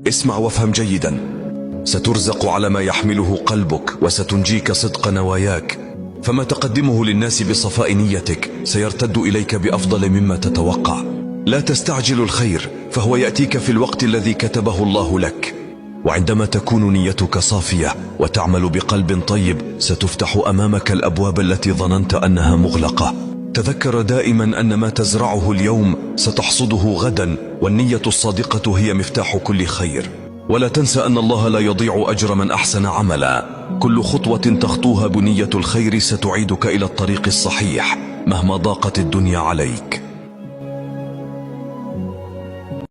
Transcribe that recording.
اسمع وافهم جيدا. سترزق على ما يحمله قلبك، وستنجيك صدق نواياك، فما تقدمه للناس بصفاء نيتك سيرتد إليك بأفضل مما تتوقع. لا تستعجل الخير، فهو يأتيك في الوقت الذي كتبه الله لك. وعندما تكون نيتك صافية وتعمل بقلب طيب، ستفتح أمامك الأبواب التي ظننت أنها مغلقة. تذكر دائما أن ما تزرعه اليوم ستحصده غدا، والنية الصادقة هي مفتاح كل خير. ولا تنسى أن الله لا يضيع أجر من أحسن عملا. كل خطوة تخطوها بنية الخير ستعيدك إلى الطريق الصحيح مهما ضاقت الدنيا عليك.